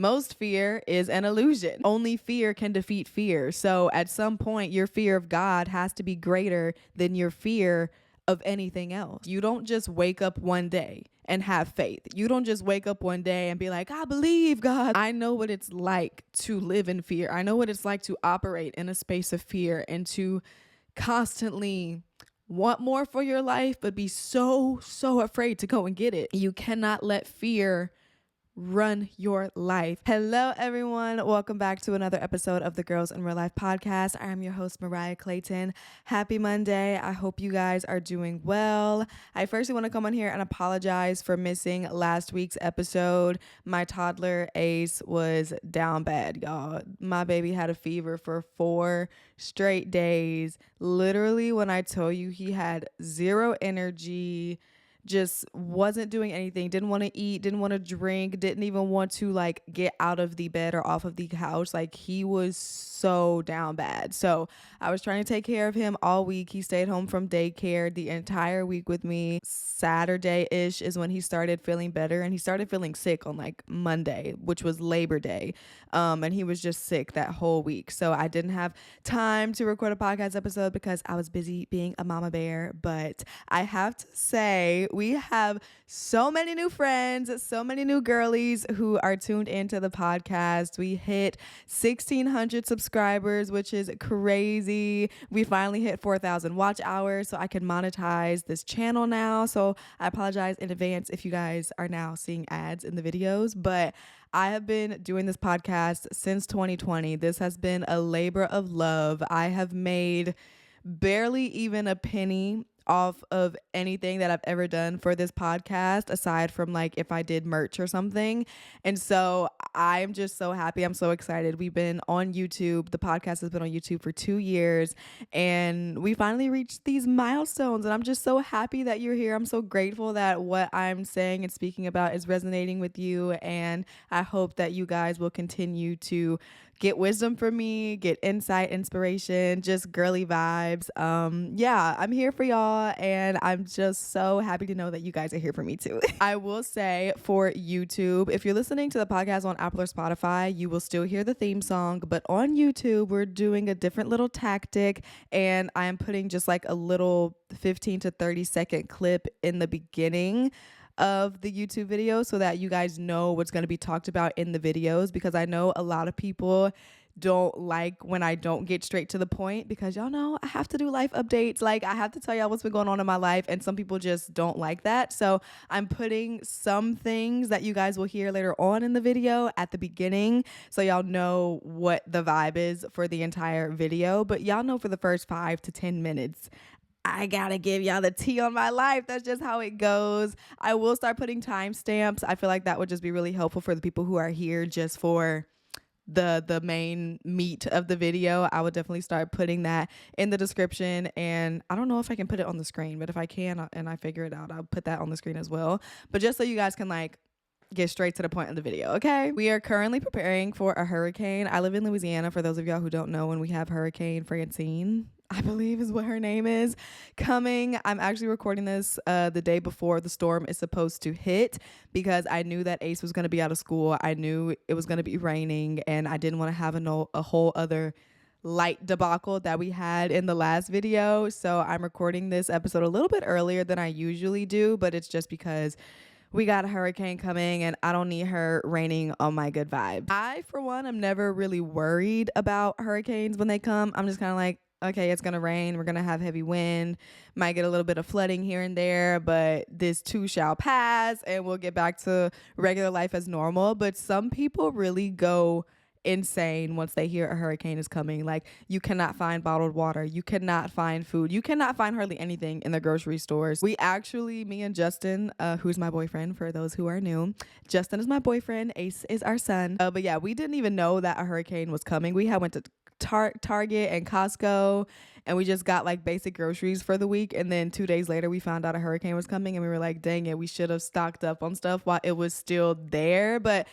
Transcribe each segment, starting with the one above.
Most fear is an illusion. Only fear can defeat fear. So at some point, your fear of God has to be greater than your fear of anything else. You don't just wake up one day and have faith. You don't just wake up one day and be like, I believe God. I know what it's like to live in fear. I know what it's like to operate in a space of fear and to constantly want more for your life, but be so afraid to go and get it. You cannot let fear run your life. Hello, everyone. Welcome back to another episode of the Girls in Real Life podcast. I am your host, Mariah Clayton. Happy Monday. I hope you guys are doing well. I firstly want to come on here and apologize for missing last week's episode. My toddler, Ace, was down bad, y'all. My baby had a fever for 4 straight days. Literally, when I tell you he had zero energy, just wasn't doing anything, didn't want to eat, didn't want to drink, didn't even want to like get out of the bed or off of the couch. Like he was so down bad. So I was trying to take care of him all week. He stayed home from daycare the entire week with me. Saturday-ish is when he started feeling better, and he started feeling sick on like Monday, which was Labor Day. And he was just sick that whole week. So I didn't have time to record a podcast episode because I was busy being a mama bear. But I have to say, we have so many new friends, so many new girlies who are tuned into the podcast. We hit 1,600 subscribers, which is crazy. We finally hit 4,000 watch hours, so I can monetize this channel now. So I apologize in advance if you guys are now seeing ads in the videos, but I have been doing this podcast since 2020. This has been a labor of love. I have made barely even a penny off of anything that I've ever done for this podcast, aside from like if I did merch or something. And so I'm just so happy. I'm so excited. We've been on YouTube. The podcast has been on YouTube for 2 years, and we finally reached these milestones. And I'm just so happy that you're here. I'm so grateful that what I'm saying and speaking about is resonating with you. And I hope that you guys will continue to get wisdom from me, get insight, inspiration, just girly vibes. Yeah, I'm here for y'all, and I'm just so happy to know that you guys are here for me too. I will say for YouTube, if you're listening to the podcast on Apple or Spotify, you will still hear the theme song, but on YouTube, we're doing a different little tactic, and I am putting just like a little 15 to 30 second clip in the beginning of the YouTube video so that you guys know what's going to be talked about in the videos, because I know a lot of people don't like when I don't get straight to the point, because y'all know I have to do life updates. Like I have to tell y'all what's been going on in my life, and some people just don't like that. So I'm putting some things that you guys will hear later on in the video at the beginning, so y'all know what the vibe is for the entire video. But y'all know for the first 5 to 10 minutes, I gotta give y'all the tea on my life. That's just how it goes. I will start putting timestamps. I feel like that would just be really helpful for the people who are here just for the main meat of the video. I would definitely start putting that in the description, and I don't know if I can put it on the screen, but if I can and I figure it out, I'll put that on the screen as well. But just so you guys can like get straight to the point of the video, okay? We are currently preparing for a hurricane. I live in Louisiana, for those of y'all who don't know, when we have Hurricane Francine, I believe is what her name is, coming. I'm actually recording this the day before the storm is supposed to hit, because I knew that Ace was going to be out of school. I knew it was going to be raining, and I didn't want to have a whole other light debacle that we had in the last video. So I'm recording this episode a little bit earlier than I usually do, but it's just because we got a hurricane coming, and I don't need her raining on my good vibes. I, for one, am never really worried about hurricanes when they come. I'm just kind of like, okay, it's going to rain. We're going to have heavy wind. Might get a little bit of flooding here and there, but this too shall pass, and we'll get back to regular life as normal. But some people really go insane once they hear a hurricane is coming. Like, you cannot find bottled water. You cannot find food. You cannot find hardly anything in the grocery stores. We actually, me and Justin, who's my boyfriend for those who are new, Justin is my boyfriend, Ace is our son. But yeah, we didn't even know that a hurricane was coming. We had went to Target and Costco, and we just got like basic groceries for the week, and then 2 days later we found out a hurricane was coming, and we were like, dang it, we should have stocked up on stuff while it was still there. But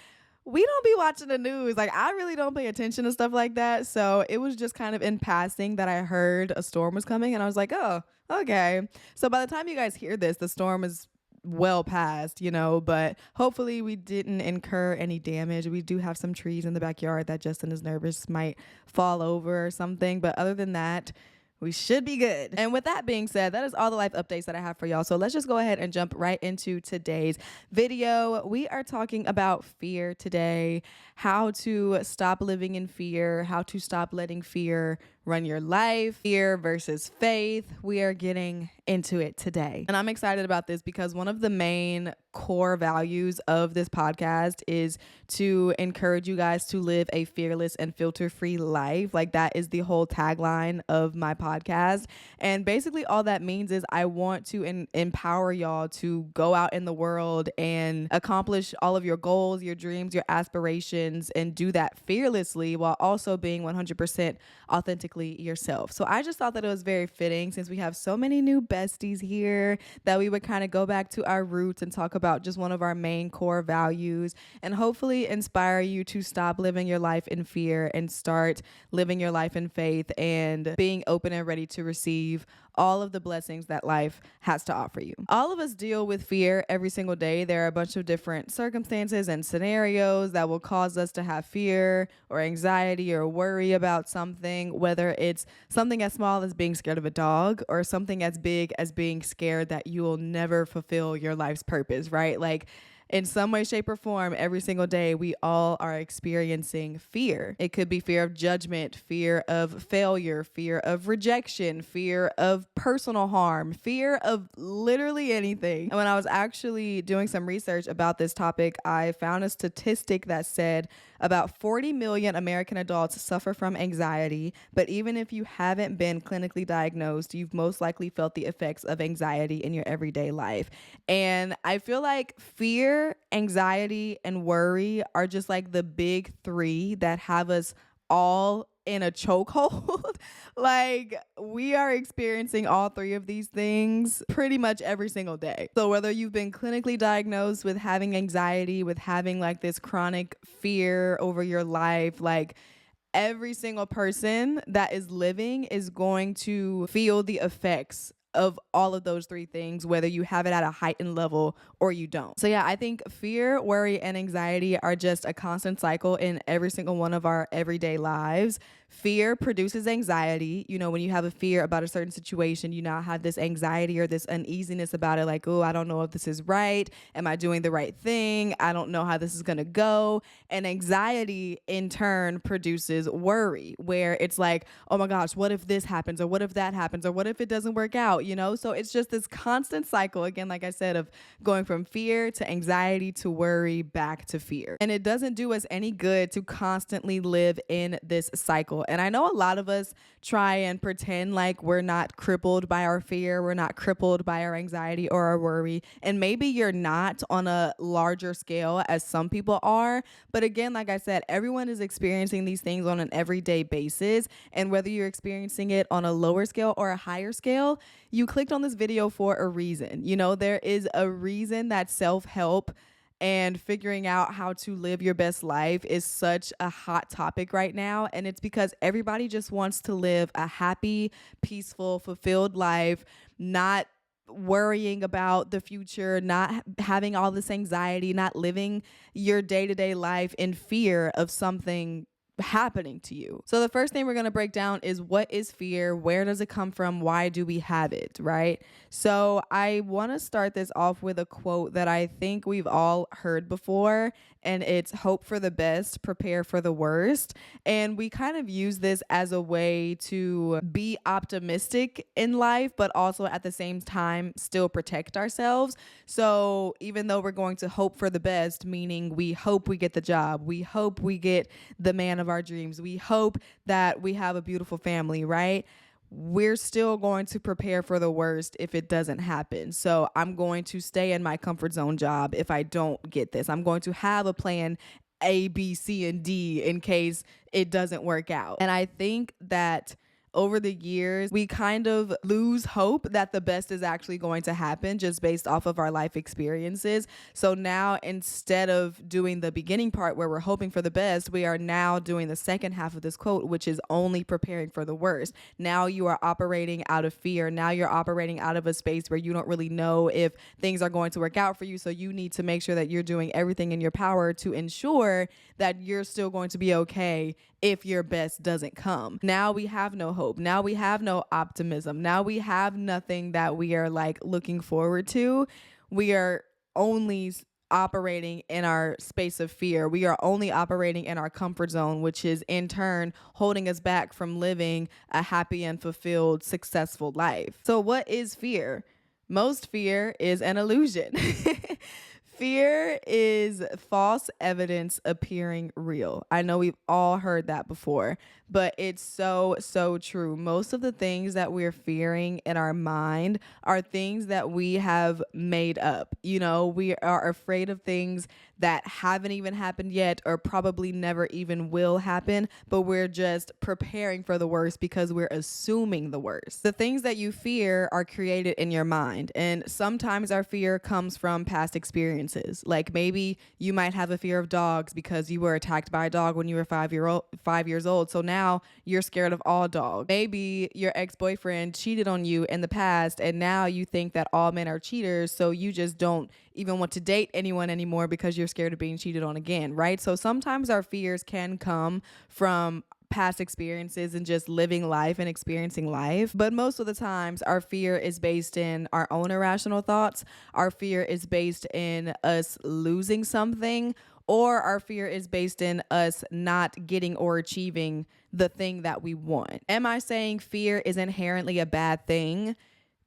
we don't be watching the news. Like, I really don't pay attention to stuff like that. So it was just kind of in passing that I heard a storm was coming, and I was like, oh, okay. So by the time you guys hear this, the storm is well past, but hopefully we didn't incur any damage. We do have some trees in the backyard that Justin is nervous might fall over or something. But other than that, we should be good. And with that being said, that is all the life updates that I have for y'all. So let's just go ahead and jump right into today's video. We are talking about fear today, how to stop living in fear, how to stop letting fear run your life, fear versus faith. We are getting into it today. And I'm excited about this because one of the main core values of this podcast is to encourage you guys to live a fearless and filter-free life. Like, that is the whole tagline of my podcast. And basically all that means is I want to empower y'all to go out in the world and accomplish all of your goals, your dreams, your aspirations, and do that fearlessly while also being 100% authentically yourself. So I just thought that it was very fitting, since we have so many new besties here, that we would kind of go back to our roots and talk about just one of our main core values, and hopefully inspire you to stop living your life in fear and start living your life in faith and being open and ready to receive all of the blessings that life has to offer you. All of us deal with fear every single day. There are a bunch of different circumstances and scenarios that will cause us to have fear or anxiety or worry about something, whether it's something as small as being scared of a dog or something as big as being scared that you will never fulfill your life's purpose, right? Like, in some way, shape, or form, every single day, we all are experiencing fear. It could be fear of judgment, fear of failure, fear of rejection, fear of personal harm, fear of literally anything. And when I was actually doing some research about this topic, I found a statistic that said about 40 million American adults suffer from anxiety, but even if you haven't been clinically diagnosed, you've most likely felt the effects of anxiety in your everyday life. And I feel like fear, anxiety, and worry are just like the big three that have us all in a chokehold. Like, we are experiencing all three of these things pretty much every single day. So whether you've been clinically diagnosed with having anxiety, with having like this chronic fear over your life, like, every single person that is living is going to feel the effects of all of those three things, whether you have it at a heightened level or you don't. So yeah, I think fear, worry, and anxiety are just a constant cycle in every single one of our everyday lives. Fear produces anxiety. When you have a fear about a certain situation, you now have this anxiety or this uneasiness about it, like, oh, I don't know if this is right. Am I doing the right thing? I don't know how this is going to go. And anxiety in turn produces worry, where it's like, oh my gosh, what if this happens? Or what if that happens? Or what if it doesn't work out? So it's just this constant cycle, again, like I said, of going from fear to anxiety to worry back to fear. And it doesn't do us any good to constantly live in this cycle. And I know a lot of us try and pretend like we're not crippled by our fear, we're not crippled by our anxiety or our worry. And maybe you're not on a larger scale as some people are. But again, like I said, everyone is experiencing these things on an everyday basis. And whether you're experiencing it on a lower scale or a higher scale, you clicked on this video for a reason. There is a reason that self-help and figuring out how to live your best life is such a hot topic right now. And it's because everybody just wants to live a happy, peaceful, fulfilled life, not worrying about the future, not having all this anxiety, not living your day-to-day life in fear of something happening to you. So the first thing we're going to break down is, what is fear? Where does it come from? Why do we have it? Right? So I want to start this off with a quote that I think we've all heard before, and it's hope for the best, prepare for the worst. And we kind of use this as a way to be optimistic in life, but also at the same time still protect ourselves. So even though we're going to hope for the best, meaning we hope we get the job, we hope we get the man of our dreams, we hope that we have a beautiful family, right? We're still going to prepare for the worst if it doesn't happen. So I'm going to stay in my comfort zone job if I don't get this. I'm going to have a plan A, B, C, and D in case it doesn't work out. And I think that over the years, we kind of lose hope that the best is actually going to happen just based off of our life experiences. So now, instead of doing the beginning part where we're hoping for the best, we are now doing the second half of this quote, which is only preparing for the worst. Now you are operating out of fear. Now you're operating out of a space where you don't really know if things are going to work out for you. So you need to make sure that you're doing everything in your power to ensure that you're still going to be okay if your best doesn't come. Now we have no hope. Now we have no optimism. Now we have nothing that we are like looking forward to. We are only operating in our space of fear. We are only operating in our comfort zone, which is in turn holding us back from living a happy and fulfilled, successful life. So what is fear? Most fear is an illusion. Fear is false evidence appearing real. I know we've all heard that before, but it's so true. Most of the things that we're fearing in our mind are things that we have made up. You know, we are afraid of things that haven't even happened yet or probably never even will happen, but we're just preparing for the worst because we're assuming the worst. The things that you fear are created in your mind, and sometimes our fear comes from past experiences. Like maybe you might have a fear of dogs because you were attacked by a dog when you were 5 years old. So now you're scared of all dogs. Maybe your ex-boyfriend cheated on you in the past, and now you think that all men are cheaters, so you just don't even want to date anyone anymore because you're scared of being cheated on again, right? So sometimes our fears can come from past experiences and just living life and experiencing life. But most of the times our fear is based in our own irrational thoughts. Our fear is based in us losing something, or our fear is based in us not getting or achieving the thing that we want. Am I saying fear is inherently a bad thing?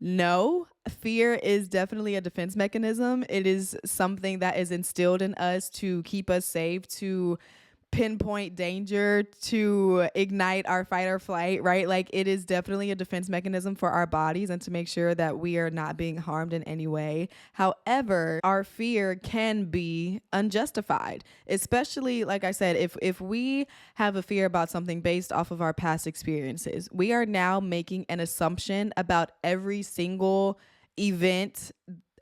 No, fear is definitely a defense mechanism. It is something that is instilled in us to keep us safe, to pinpoint danger, to ignite our fight or flight, right? Like it is definitely a defense mechanism for our bodies and to make sure that we are not being harmed in any way. However, our fear can be unjustified, especially like I said, if we have a fear about something based off of our past experiences, we are now making an assumption about every single event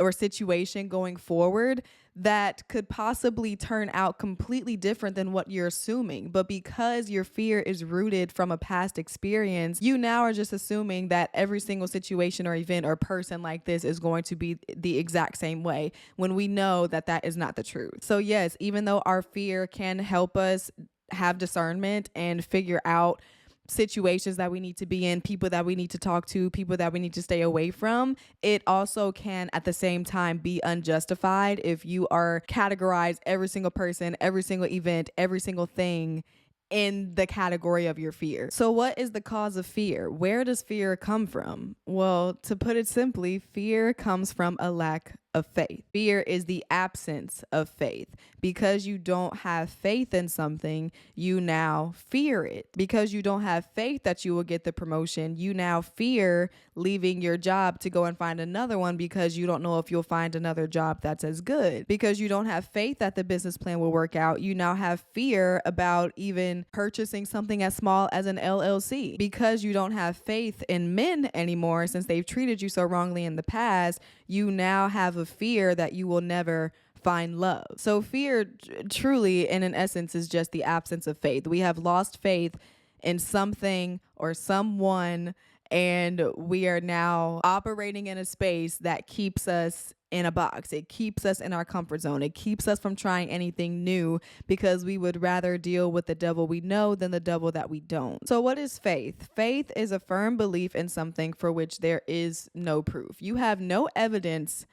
or situation going forward that could possibly turn out completely different than what you're assuming. But because your fear is rooted from a past experience, you now are just assuming that every single situation or event or person like this is going to be the exact same way, when we know that that is not the truth. So yes, even though our fear can help us have discernment and figure out situations that we need to be in, people that we need to talk to, people that we need to stay away from, it also can at the same time be unjustified if you are categorize every single person, every single event, every single thing in the category of your fear. So what is the cause of fear? Where does fear come from? Well, to put it simply, fear comes from a lack of faith. Fear is the absence of faith. Because you don't have faith in something, you now fear it. Because you don't have faith that you will get the promotion, you now fear leaving your job to go and find another one because you don't know if you'll find another job that's as good. Because you don't have faith that the business plan will work out, you now have fear about even purchasing something as small as an LLC. Because you don't have faith in men anymore since they've treated you so wrongly in the past, you now have a fear that you will never find love. So fear truly, and in essence, is just the absence of faith. We have lost faith in something or someone, and we are now operating in a space that keeps us in a box. It keeps us in our comfort zone. It keeps us from trying anything new because we would rather deal with the devil we know than the devil that we don't. So what is faith? Faith is a firm belief in something for which there is no proof. You have no evidence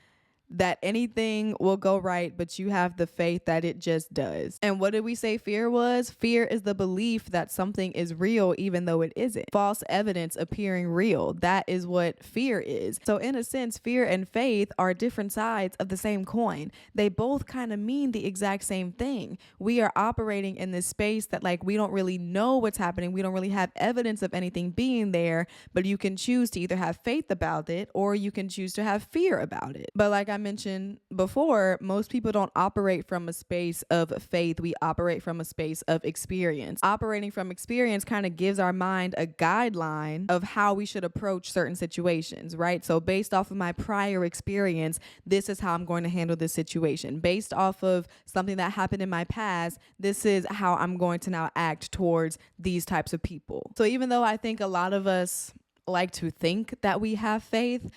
that anything will go right, but you have the faith that it just does. And what did we say fear was? Fear is the belief that something is real even though it isn't. False evidence appearing real. That is what fear is. So in a sense, fear and faith are different sides of the same coin. They both kind of mean the exact same thing. We are operating in this space that like we don't really know what's happening. We don't really have evidence of anything being there, but you can choose to either have faith about it or you can choose to have fear about it. But like I I mentioned before, most people don't operate from a space of faith. We operate from a space of experience. Operating from experience kind of gives our mind a guideline of how we should approach certain situations, right? So based off of my prior experience, this is how I'm going to handle this situation. Based off of something that happened in my past, this is how I'm going to now act towards these types of people. So even though I think a lot of us like to think that we have faith,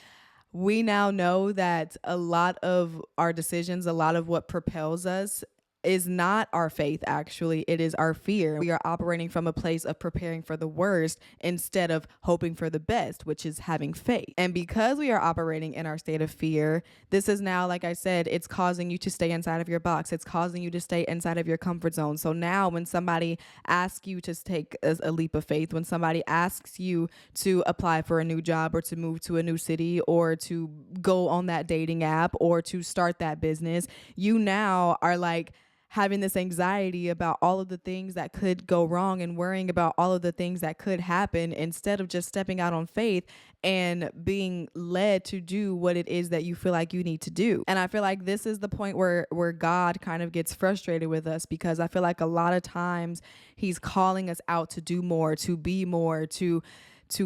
we now know that a lot of our decisions, a lot of what propels us is not our faith, actually. It is our fear. We are operating from a place of preparing for the worst instead of hoping for the best, which is having faith. And because we are operating in our state of fear, this is now, like I said, it's causing you to stay inside of your box. It's causing you to stay inside of your comfort zone. So now when somebody asks you to take a leap of faith, when somebody asks you to apply for a new job or to move to a new city or to go on that dating app or to start that business, you now are like, having this anxiety about all of the things that could go wrong and worrying about all of the things that could happen instead of just stepping out on faith and being led to do what it is that you feel like you need to do. And I feel like this is the point where God kind of gets frustrated with us, because I feel like a lot of times he's calling us out to do more, to be more, to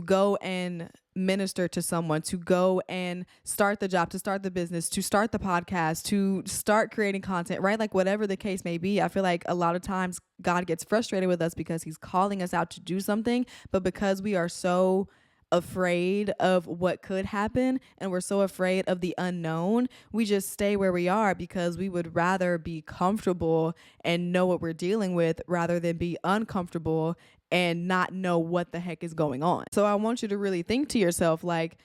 go and minister to someone, to go and start the job, to start the business, to start the podcast, to start creating content, right? Like whatever the case may be, I feel like a lot of times God gets frustrated with us because he's calling us out to do something, but because we are so afraid of what could happen and we're so afraid of the unknown, we just stay where we are because we would rather be comfortable and know what we're dealing with rather than be uncomfortable and not know what the heck is going on. So I want you to really think to yourself, like,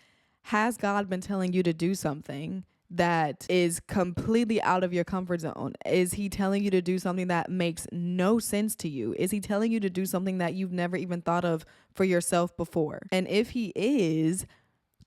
has God been telling you to do something that is completely out of your comfort zone? Is he telling you to do something that makes no sense to you? Is he telling you to do something that you've never even thought of for yourself before? And if he is,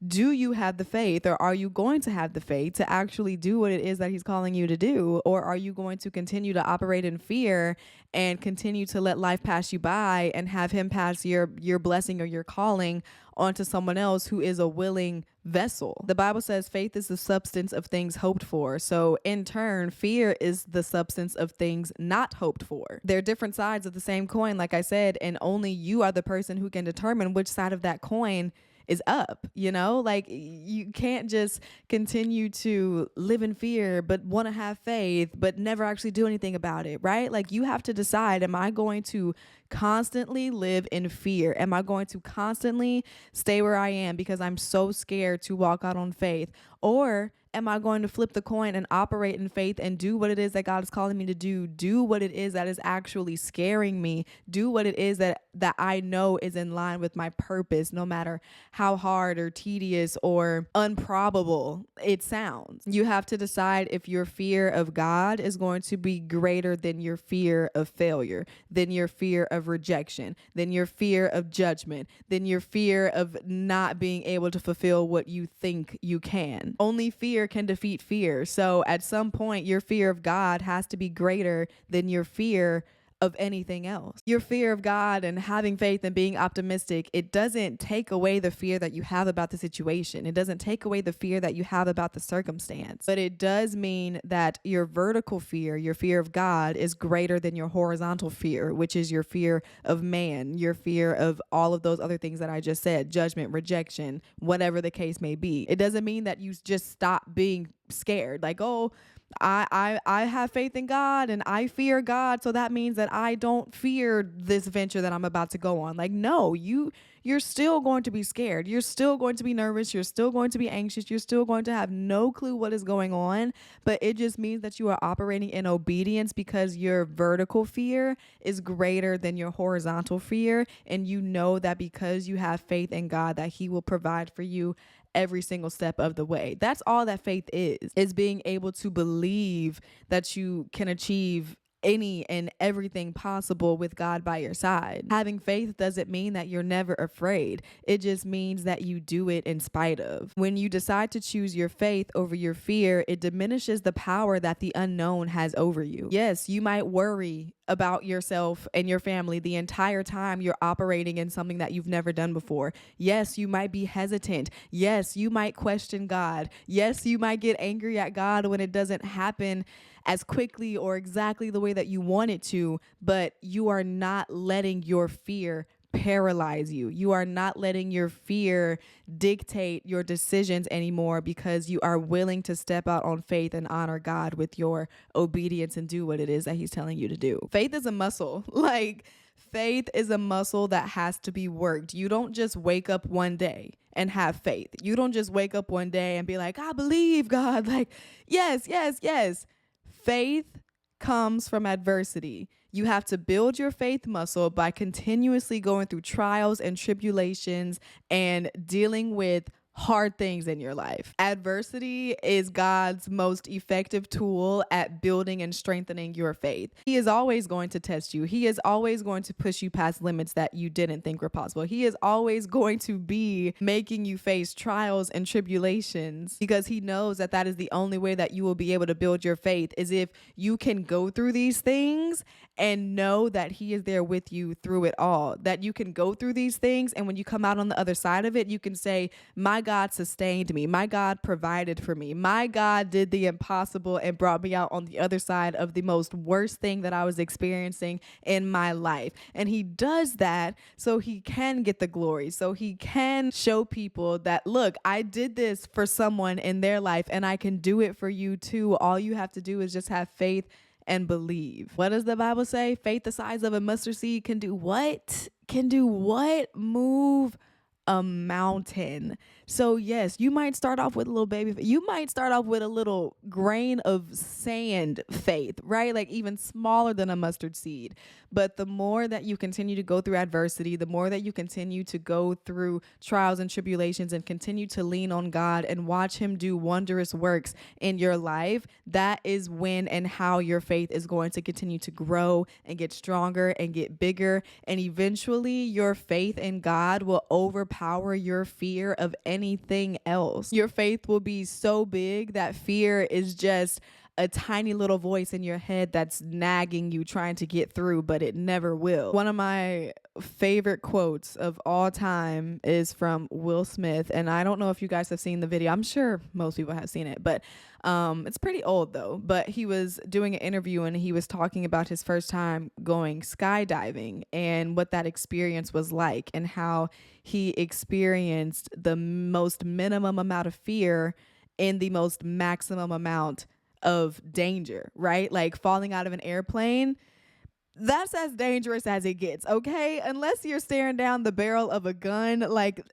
do you have the faith, or are you going to have the faith to actually do what it is that he's calling you to do? Or are you going to continue to operate in fear and continue to let life pass you by and have him pass your blessing or your calling onto someone else who is a willing vessel? The Bible says faith is the substance of things hoped for. So in turn, fear is the substance of things not hoped for. They're different sides of the same coin, like I said, and only you are the person who can determine which side of that coin is up. You know, like you can't just continue to live in fear but want to have faith but never actually do anything about it, right? Like you have to decide, am I going to constantly live in fear? Am I going to constantly stay where I am because I'm so scared to walk out on faith? Or am I going to flip the coin and operate in faith and do what it is that God is calling me to do what it is that is actually scaring me, do what it is that I know is in line with my purpose, no matter how hard or tedious or improbable it sounds? You have to decide if your fear of God is going to be greater than your fear of failure, than your fear of rejection, than your fear of judgment, than your fear of not being able to fulfill what you think you can. Only fear can defeat fear. So at some point, your fear of God has to be greater than your fear of anything else. Your fear of God and having faith and being optimistic, it doesn't take away the fear that you have about the situation. It doesn't take away the fear that you have about the circumstance. But it does mean that your vertical fear, your fear of God, is greater than your horizontal fear, which is your fear of man, your fear of all of those other things that I just said, judgment, rejection, whatever the case may be. It doesn't mean that you just stop being scared. Like, oh, I have faith in God and I fear God, so that means that I don't fear this venture that I'm about to go on. Like, no, you're still going to be scared. You're still going to be nervous. You're still going to be anxious. You're still going to have no clue what is going on. But it just means that you are operating in obedience because your vertical fear is greater than your horizontal fear. And you know that because you have faith in God, that he will provide for you every single step of the way. That's all that faith is being able to believe that you can achieve any and everything possible with God by your side. Having faith doesn't mean that you're never afraid. It just means that you do it in spite of. When you decide to choose your faith over your fear, it diminishes the power that the unknown has over you. Yes, you might worry about yourself and your family the entire time you're operating in something that you've never done before. Yes, you might be hesitant. Yes, you might question God. Yes, you might get angry at God when it doesn't happen as quickly or exactly the way that you want it to, but you are not letting your fear paralyze you. You are not letting your fear dictate your decisions anymore, because you are willing to step out on faith and honor God with your obedience and do what it is that he's telling you to do. Faith is a muscle. Like, faith is a muscle that has to be worked. You don't just wake up one day and have faith. You don't just wake up one day and be like, I believe God. Like, yes, yes, yes. Faith comes from adversity. You have to build your faith muscle by continuously going through trials and tribulations and dealing with hard things in your life. Adversity is God's most effective tool at building and strengthening your faith. He is always going to test you. He is always going to push you past limits that you didn't think were possible. He is always going to be making you face trials and tribulations, because he knows that that is the only way that you will be able to build your faith, is if you can go through these things and know that he is there with you through it all, that you can go through these things, and when you come out on the other side of it, you can say, my God sustained me. My God provided for me. My God did the impossible and brought me out on the other side of the most worst thing that I was experiencing in my life. And he does that so he can get the glory, so he can show people that, look, I did this for someone in their life and I can do it for you too. All you have to do is just have faith and believe. What does the Bible say? Faith the size of a mustard seed can do what? Can do what? Move a mountain. So yes, you might start off with a little baby. You might start off with a little grain of sand faith, right? Like even smaller than a mustard seed. But the more that you continue to go through adversity, the more that you continue to go through trials and tribulations and continue to lean on God and watch him do wondrous works in your life, that is when and how your faith is going to continue to grow and get stronger and get bigger. And eventually your faith in God will overpower your fear of anything else. Your faith will be so big that fear is just a tiny little voice in your head that's nagging you, trying to get through, but it never will. One of my favorite quotes of all time is from Will Smith, and I don't know if you guys have seen the video. I'm sure most people have seen it, but it's pretty old though. But he was doing an interview and he was talking about his first time going skydiving and what that experience was like, and how he experienced the most minimum amount of fear in the most maximum amount of danger, right? Like falling out of an airplane, that's as dangerous as it gets, okay? Unless you're staring down the barrel of a gun, like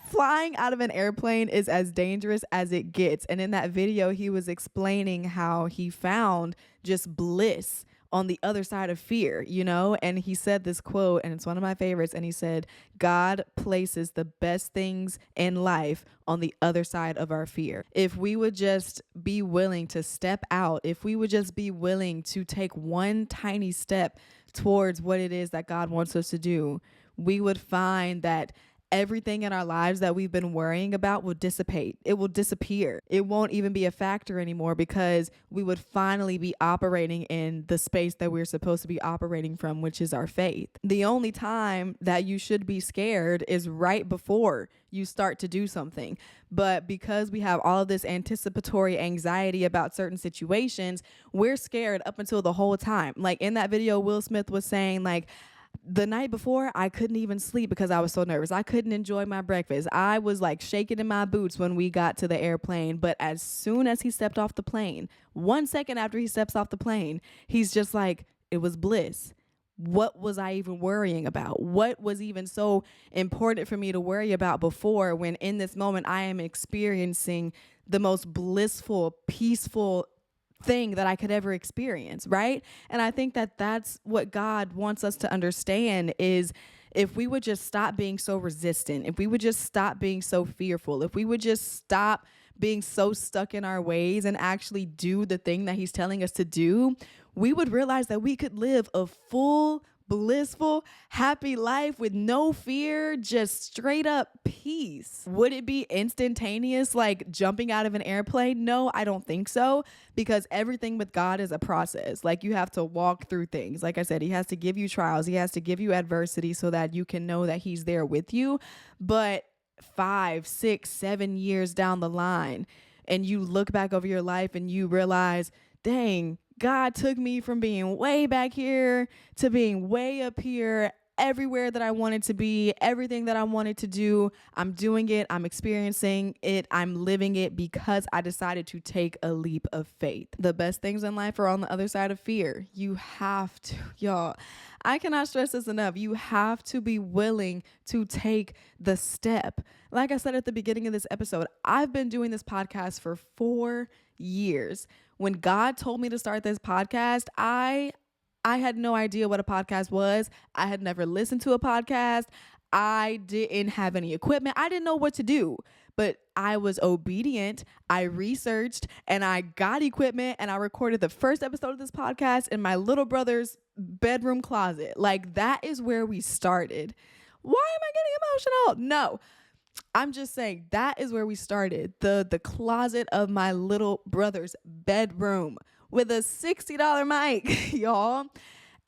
flying out of an airplane is as dangerous as it gets. And in that video, he was explaining how he found just bliss on the other side of fear, you know? And he said this quote, and it's one of my favorites. And he said, God places the best things in life on the other side of our fear. If we would just be willing to step out, if we would just be willing to take one tiny step towards what it is that God wants us to do, we would find that everything in our lives that we've been worrying about will dissipate. It will disappear. It won't even be a factor anymore, because we would finally be operating in the space that we're supposed to be operating from, which is our faith. The only time that you should be scared is right before you start to do something. But because we have all of this anticipatory anxiety about certain situations, we're scared up until the whole time. Like in that video, Will Smith was saying, like, the night before, I couldn't even sleep because I was so nervous. I couldn't enjoy my breakfast. I was like shaking in my boots when we got to the airplane. But as soon as he stepped off the plane, 1 second after he steps off the plane, he's just like, it was bliss. What was I even worrying about? What was even so important for me to worry about before, when in this moment I am experiencing the most blissful, peaceful thing that I could ever experience, right? And I think that that's what God wants us to understand, is if we would just stop being so resistant, if we would just stop being so fearful, if we would just stop being so stuck in our ways and actually do the thing that he's telling us to do, we would realize that we could live a full, blissful, happy life with no fear, just straight up peace. Would it be instantaneous, like jumping out of an airplane? No, I don't think so, because everything with God is a process. Like, you have to walk through things. Like I said, he has to give you trials. He has to give you adversity so that you can know that he's there with you. But 5, 6, 7 years down the line, and you look back over your life and you realize, dang, God took me from being way back here to being way up here, everywhere that I wanted to be, everything that I wanted to do. I'm doing it. I'm experiencing it. I'm living it because I decided to take a leap of faith. The best things in life are on the other side of fear. You have to, y'all. I cannot stress this enough. You have to be willing to take the step. Like I said at the beginning of this episode, I've been doing this podcast for 4 years. When God told me to start this podcast, I had no idea what a podcast was. I had never listened to a podcast. I didn't have any equipment. I didn't know what to do, but I was obedient. I researched and I got equipment and I recorded the first episode of this podcast in my little brother's bedroom closet. Like, that is where we started. Why am I getting emotional? No. I'm just saying that is where we started. The closet of my little brother's bedroom with a $60 mic, y'all.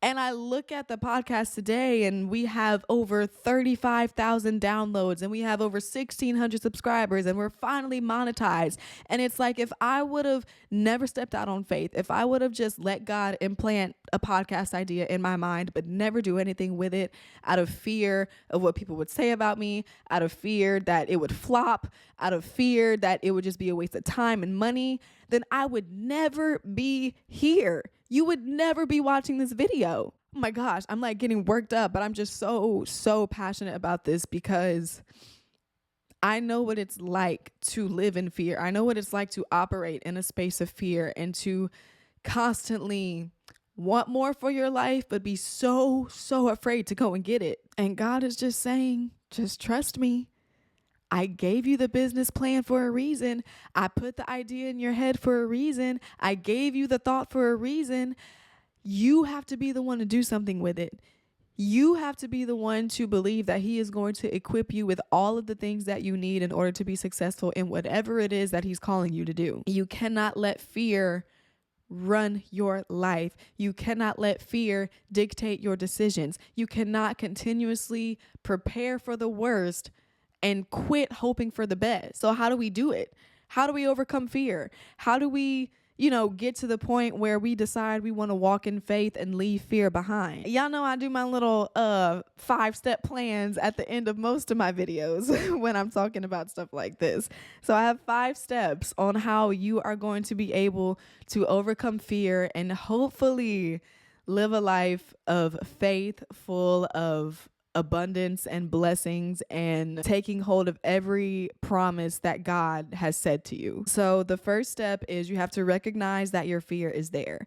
And I look at the podcast today and we have over 35,000 downloads and we have over 1,600 subscribers and we're finally monetized. And it's like, if I would have never stepped out on faith, if I would have just let God implant a podcast idea in my mind, but never do anything with it out of fear of what people would say about me, out of fear that it would flop, out of fear that it would just be a waste of time and money, then I would never be here. You would never be watching this video. Oh my gosh, I'm like getting worked up, but I'm just so passionate about this because I know what it's like to live in fear. I know what it's like to operate in a space of fear and to constantly want more for your life, but be so afraid to go and get it. And God is just saying, just trust me. I gave you the business plan for a reason. I put the idea in your head for a reason. I gave you the thought for a reason. You have to be the one to do something with it. You have to be the one to believe that he is going to equip you with all of the things that you need in order to be successful in whatever it is that he's calling you to do. You cannot let fear run your life. You cannot let fear dictate your decisions. You cannot continuously prepare for the worst and quit hoping for the best. So how do we do it? How do we overcome fear? How do we, get to the point where we decide we want to walk in faith and leave fear behind? Y'all know I do my little 5-step plans at the end of most of my videos when I'm talking about stuff like this. So I have 5 steps on how you are going to be able to overcome fear and hopefully live a life of faith full of abundance and blessings and taking hold of every promise that God has said to you. So the first step is you have to recognize that your fear is there.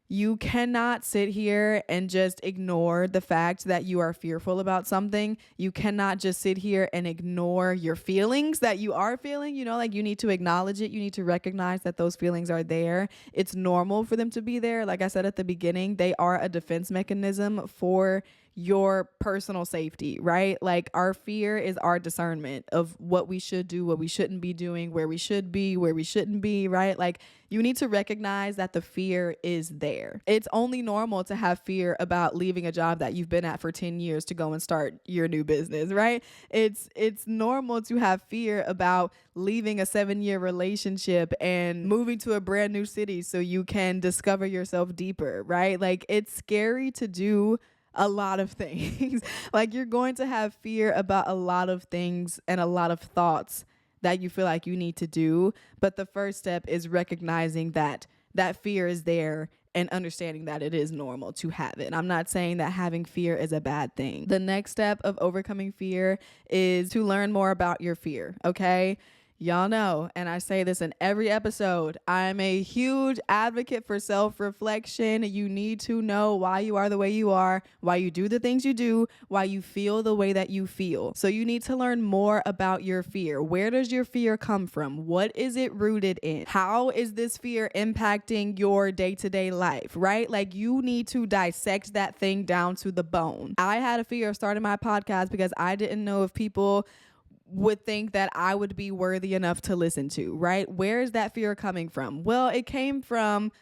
You cannot sit here and just ignore the fact that you are fearful about something. You cannot just sit here and ignore your feelings that you are feeling. You need to acknowledge it. You need to recognize that those feelings are there. It's normal for them to be there. Like I said at the beginning, they are a defense mechanism for your personal safety, right? Like, our fear is our discernment of what we should do, what we shouldn't be doing, where we should be, where we shouldn't be, right? Like, you need to recognize that the fear is there. It's only normal to have fear about leaving a job that you've been at for 10 years to go and start your new business, right? It's normal to have fear about leaving a 7-year relationship and moving to a brand new city so you can discover yourself deeper, right? Like, it's scary to do a lot of things. Like, you're going to have fear about a lot of things and a lot of thoughts that you feel like you need to do. But the first step is recognizing that that fear is there and understanding that it is normal to have it. I'm not saying that having fear is a bad thing. The next step of overcoming fear is to learn more about your fear, okay? Y'all know, and I say this in every episode, I'm a huge advocate for self-reflection. You need to know why you are the way you are, why you do the things you do, why you feel the way that you feel. So you need to learn more about your fear. Where does your fear come from? What is it rooted in? How is this fear impacting your day-to-day life, right? Like, you need to dissect that thing down to the bone. I had a fear of starting my podcast because I didn't know if people would think that I would be worthy enough to listen to, right? Where is that fear coming from? Well, it came from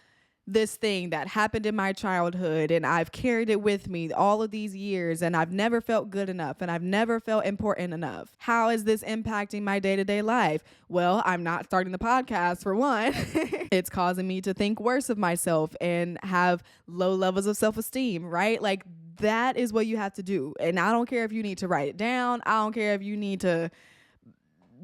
this thing that happened in my childhood, and I've carried it with me all of these years, and I've never felt good enough, and I've never felt important enough. How is this impacting my day-to-day life? Well, I'm not starting the podcast, for one. It's causing me to think worse of myself and have low levels of self-esteem, right? Like, that is what you have to do. And I don't care if you need to write it down. I don't care if you need to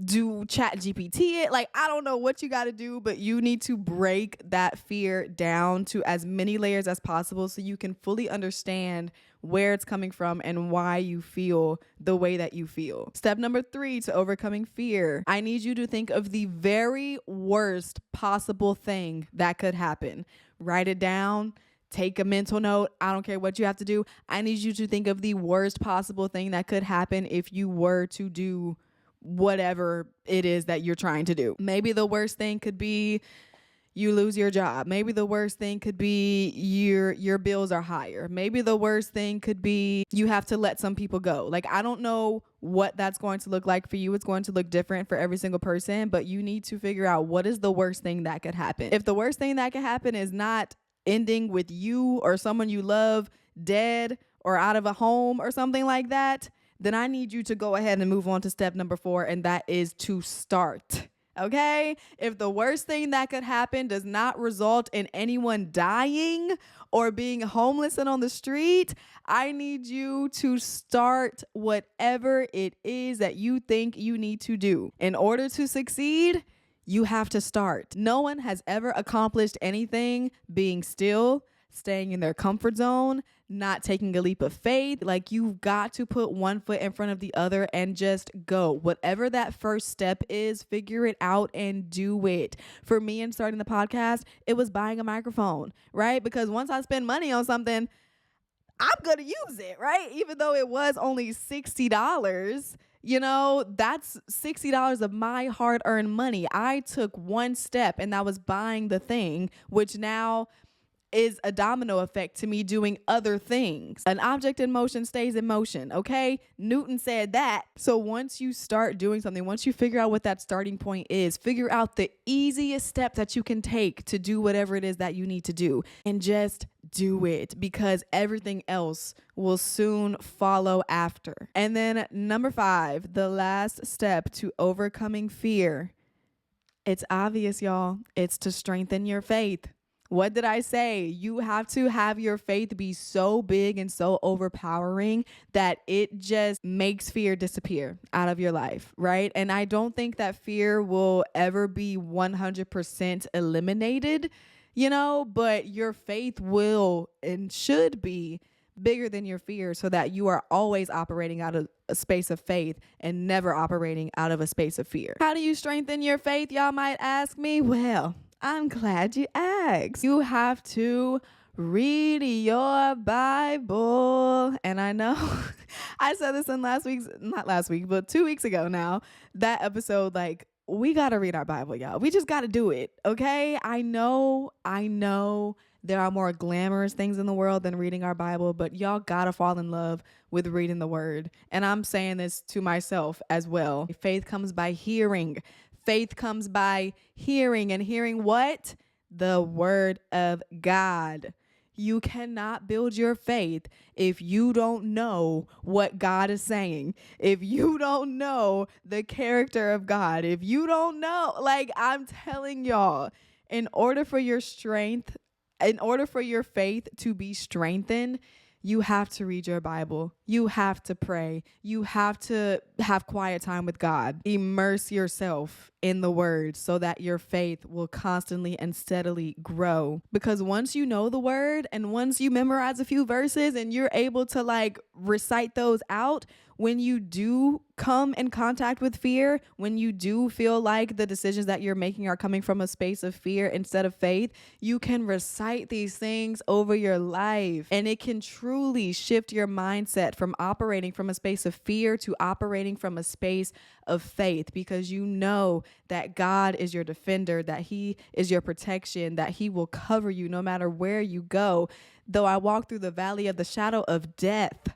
do chat GPT it. Like, I don't know what you got to do, but you need to break that fear down to as many layers as possible so you can fully understand where it's coming from and why you feel the way that you feel. Step number 3 to overcoming fear. I need you to think of the very worst possible thing that could happen. Write it down. Take a mental note. I don't care what you have to do. I need you to think of the worst possible thing that could happen if you were to do whatever it is that you're trying to do. Maybe the worst thing could be you lose your job. Maybe the worst thing could be your bills are higher. Maybe the worst thing could be you have to let some people go. Like, I don't know what that's going to look like for you. It's going to look different for every single person, but you need to figure out what is the worst thing that could happen. If the worst thing that could happen is not ending with you or someone you love dead or out of a home or something like that, then I need you to go ahead and move on to step number 4, and that is to start. Okay? If the worst thing that could happen does not result in anyone dying or being homeless and on the street, I need you to start whatever it is that you think you need to do. In order to succeed, you have to start. No one has ever accomplished anything being still, staying in their comfort zone, not taking a leap of faith. Like, you've got to put one foot in front of the other and just go. Whatever that first step is, figure it out and do it. For me, in starting the podcast, it was buying a microphone, right? Because once I spend money on something, I'm going to use it, right? Even though it was only $60, that's $60 of my hard-earned money. I took one step, and that was buying the thing, which now is a domino effect to me doing other things. An object in motion stays in motion, okay? Newton said that. So once you start doing something, once you figure out what that starting point is, figure out the easiest step that you can take to do whatever it is that you need to do, and just do it, because everything else will soon follow after. And then number 5, the last step to overcoming fear. It's obvious, y'all. It's to strengthen your faith. What did I say? You have to have your faith be so big and so overpowering that it just makes fear disappear out of your life, right? And I don't think that fear will ever be 100% eliminated, but your faith will and should be bigger than your fear, so that you are always operating out of a space of faith and never operating out of a space of fear. How do you strengthen your faith, y'all might ask me? Well, I'm glad you asked. You have to read your Bible. And I know I said this in not last week, but 2 weeks ago now, that episode, like, we got to read our Bible, y'all. We just got to do it. Okay. I know there are more glamorous things in the world than reading our Bible, but y'all got to fall in love with reading the word. And I'm saying this to myself as well. Faith comes by hearing. Faith comes by hearing, and hearing what? The word of God. You cannot build your faith if you don't know what God is saying. If you don't know the character of God. If you don't know, like, I'm telling y'all, in order for your faith to be strengthened, you have to read your Bible. You have to pray. You have to have quiet time with God. Immerse yourself in the word so that your faith will constantly and steadily grow. Because once you know the word and once you memorize a few verses and you're able to like recite those out, when you do come in contact with fear, when you do feel like the decisions that you're making are coming from a space of fear instead of faith, you can recite these things over your life, and it can truly shift your mindset from operating from a space of fear to operating from a space of faith, because you know that God is your defender, that he is your protection, that he will cover you no matter where you go. Though I walk through the valley of the shadow of death,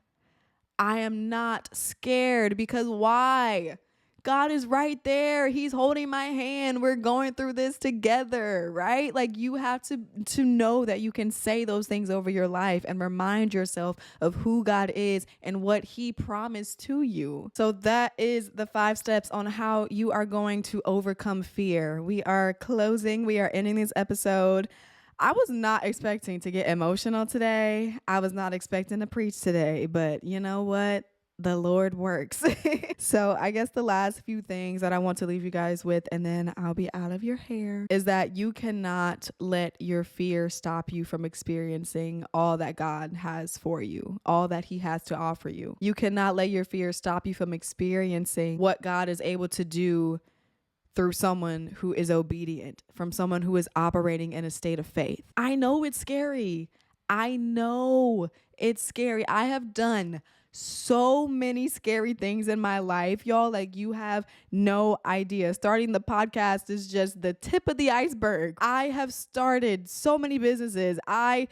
I am not scared, because why? God is right there. He's holding my hand. We're going through this together, right? Like, you have to know that you can say those things over your life and remind yourself of who God is and what he promised to you. So that is the 5 steps on how you are going to overcome fear. We are closing. We are ending this episode. I was not expecting to get emotional today. I was not expecting to preach today, but you know what? The Lord works. So I guess the last few things that I want to leave you guys with, and then I'll be out of your hair, is that you cannot let your fear stop you from experiencing all that God has for you, all that he has to offer you. You cannot let your fear stop you from experiencing what God is able to do through someone who is obedient, from someone who is operating in a state of faith. I know it's scary. I know it's scary. I have done so many scary things in my life, y'all. Like, you have no idea. Starting the podcast is just the tip of the iceberg. I have started so many businesses. I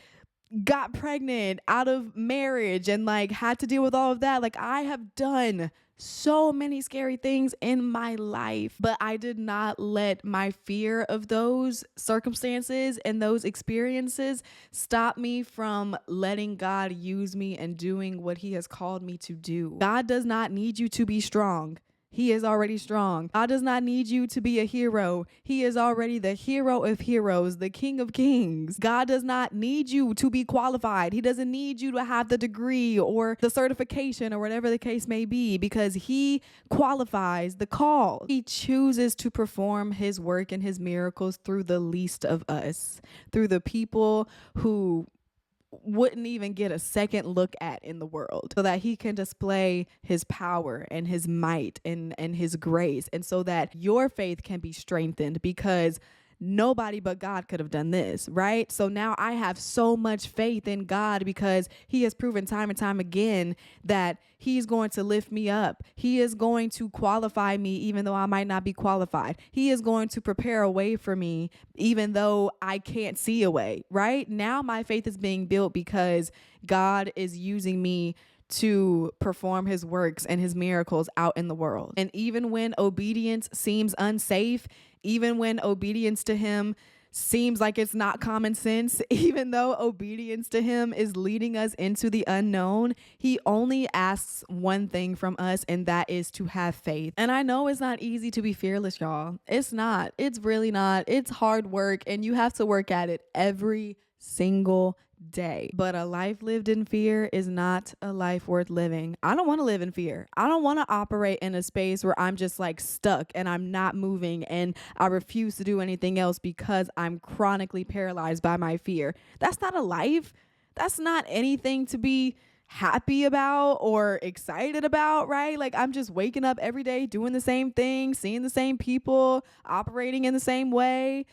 got pregnant out of marriage and like had to deal with all of that. Like, I have done so many scary things in my life, but I did not let my fear of those circumstances and those experiences stop me from letting God use me and doing what he has called me to do. God does not need you to be strong. He is already strong. God does not need you to be a hero. He is already the hero of heroes, the King of kings. God does not need you to be qualified. He doesn't need you to have the degree or the certification or whatever the case may be, because he qualifies the call. He chooses to perform his work and his miracles through the least of us, through the people who wouldn't even get a second look at in the world, so that he can display his power and his might and his grace, and so that your faith can be strengthened, because nobody but God could have done this, right? So now I have so much faith in God, because he has proven time and time again that he's going to lift me up. He is going to qualify me even though I might not be qualified. He is going to prepare a way for me even though I can't see a way, right? Now my faith is being built because God is using me to perform his works and his miracles out in the world. And even when obedience seems unsafe, even when obedience to him seems like it's not common sense, even though obedience to him is leading us into the unknown, he only asks one thing from us, and that is to have faith. And I know it's not easy to be fearless, y'all. It's not. It's really not. It's hard work, and you have to work at it every single day. But a life lived in fear is not a life worth living. I don't want to live in fear. I don't want to operate in a space where I'm just like stuck and I'm not moving and I refuse to do anything else because I'm chronically paralyzed by my fear. That's not a life. That's not anything to be happy about or excited about, right? Like, I'm just waking up every day doing the same thing, seeing the same people, operating in the same way.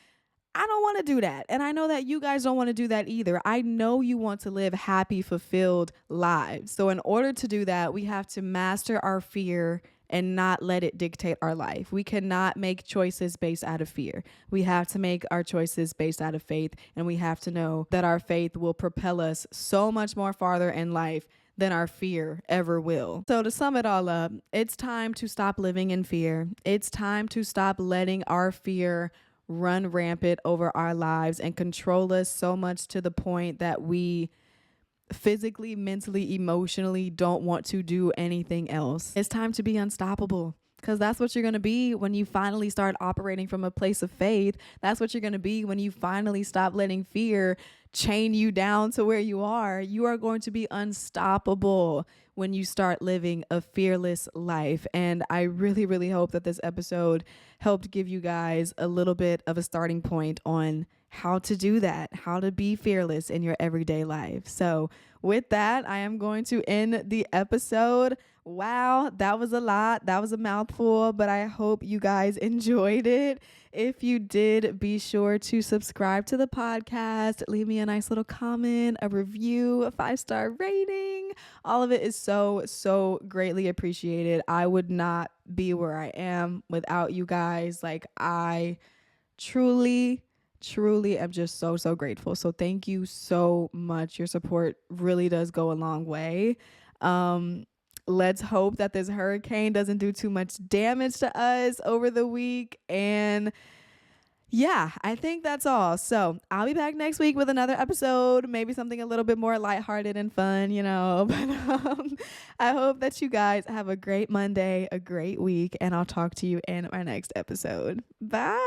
I don't want to do that. And I know that you guys don't want to do that either. I know you want to live happy, fulfilled lives. So in order to do that, we have to master our fear and not let it dictate our life. We cannot make choices based out of fear. We have to make our choices based out of faith. And we have to know that our faith will propel us so much more farther in life than our fear ever will. So to sum it all up, it's time to stop living in fear. It's time to stop letting our fear run rampant over our lives and control us so much to the point that we physically, mentally, emotionally don't want to do anything else. It's time to be unstoppable. Because that's what you're going to be when you finally start operating from a place of faith. That's what you're going to be when you finally stop letting fear chain you down to where you are. You are going to be unstoppable when you start living a fearless life. And I really, really hope that this episode helped give you guys a little bit of a starting point on how to do that, how to be fearless in your everyday life. So with that, I am going to end the episode. Wow, that was a lot. That was a mouthful, but I hope you guys enjoyed it. If you did, be sure to subscribe to the podcast, leave me a nice little comment, a review, a 5-star rating. All of it is so, so greatly appreciated. I would not be where I am without you guys. Like, I truly am just so, so grateful. So thank you so much. Your support really does go a long way. Let's hope that this hurricane doesn't do too much damage to us over the week. And yeah, I think that's all. So I'll be back next week with another episode, maybe something a little bit more lighthearted and fun, you know. But I hope that you guys have a great Monday, a great week, and I'll talk to you in our next episode. Bye.